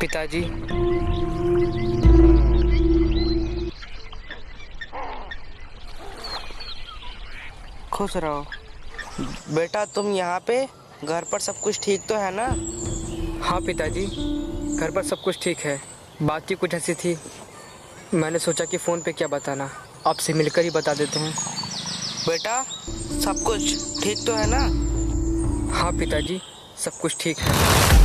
पिताजी। खुश रहो बेटा। तुम यहाँ पे? घर पर सब कुछ ठीक तो है ना? हाँ पिताजी, घर पर सब कुछ ठीक है। बात ही कुछ ऐसी थी, मैंने सोचा कि फ़ोन पे क्या बताना, आपसे मिलकर ही बता देते हैं। बेटा सब कुछ ठीक तो है ना? हाँ पिताजी, सब कुछ ठीक है।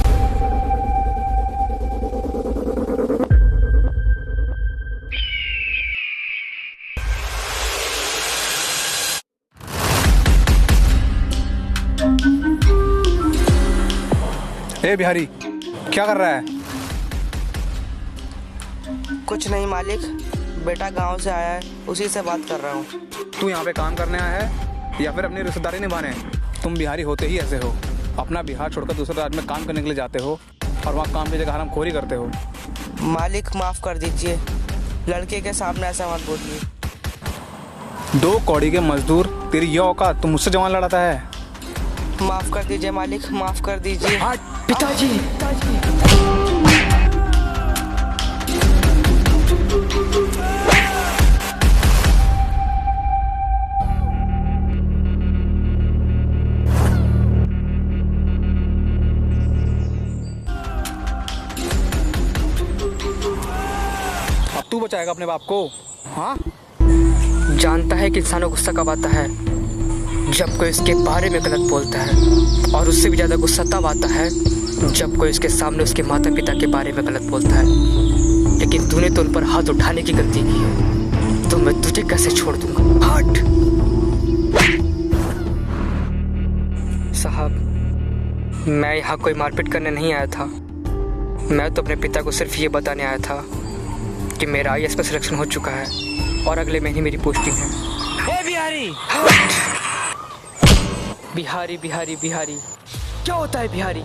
ए बिहारी, क्या कर रहा है? कुछ नहीं मालिक, बेटा गांव से आया है, उसी से बात कर रहा हूँ। तू यहाँ पे काम करने आया है या फिर अपनी रिश्तेदारी निभाने? तुम बिहारी होते ही ऐसे हो, अपना बिहार छोड़कर दूसरे राज्य में काम करने के लिए जाते हो और वहाँ काम की जगह हरामखोरी करते हो। मालिक माफ कर दीजिए, लड़के के सामने ऐसा मत बोलिए। 2 कौड़ी के मजदूर, तेरी ये औकात, तुम मुझसे जवान लड़ाता है? माफ कर दीजिए मालिक, माफ कर दीजिए। पिताजी, अब तू बचाएगा अपने बाप को? हाँ, जानता है कि इंसानों को गुस्सा कब आता है, जब कोई उसके बारे में गलत बोलता है, और उससे भी ज़्यादा गुस्सा तब आता है जब कोई उसके सामने उसके माता पिता के बारे में गलत बोलता है। लेकिन तूने तो उन पर हाथ उठाने की गलती की है, तो मैं तुझे कैसे छोड़ दूंगा? हट! साहब, मैं यहाँ कोई मारपीट करने नहीं आया था। मैं तो अपने पिता को सिर्फ ये बताने आया था कि मेरा IAS में सिलेक्शन हो चुका है और अगले महीने मेरी पोस्टिंग है। ए बिहारी! बिहारी बिहारी बिहारी क्या होता है बिहारी?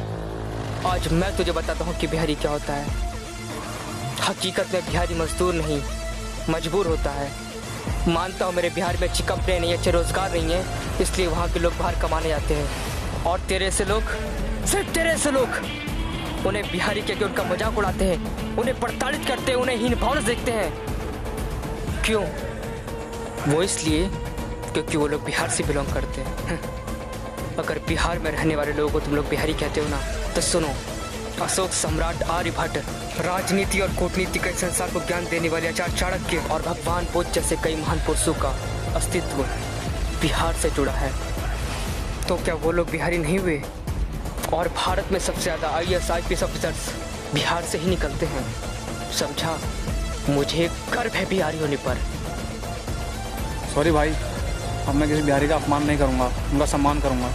आज मैं तुझे बताता हूँ कि बिहारी क्या होता है। हकीकत में बिहारी मजदूर नहीं, मजबूर होता है। मानता हूँ मेरे बिहार में अच्छी कंपनी नहीं है, अच्छे रोजगार नहीं है, इसलिए वहाँ के लोग बाहर कमाने जाते हैं। और तेरे से लोग, सिर्फ तेरे से लोग, उन्हें बिहारी कह के उनका मजाक उड़ाते हैं, उन्हें प्रताड़ित करते हैं, उन्हें हीन भावना देखते हैं। क्यों? वो इसलिए क्योंकि वो लोग बिहार से बिलोंग करते हैं। अगर बिहार में रहने वाले लोगों को तुम लोग बिहारी कहते हो ना, तो सुनो, अशोक सम्राट आर्यभट्ट, राजनीति और कूटनीति के संसार को ज्ञान देने वाले आचार्य चाणक्य और भगवान बुद्ध जैसे कई महान पुरुषों का अस्तित्व बिहार से जुड़ा है। तो क्या वो लोग बिहारी नहीं हुए? और भारत में सबसे ज़्यादा IAS IPS ऑफिसर्स बिहार से ही निकलते हैं। समझा? मुझे गर्व है बिहारी होने पर। सॉरी भाई, अब मैं किसी बिहारी का अपमान नहीं करूँगा, उनका सम्मान करूँगा।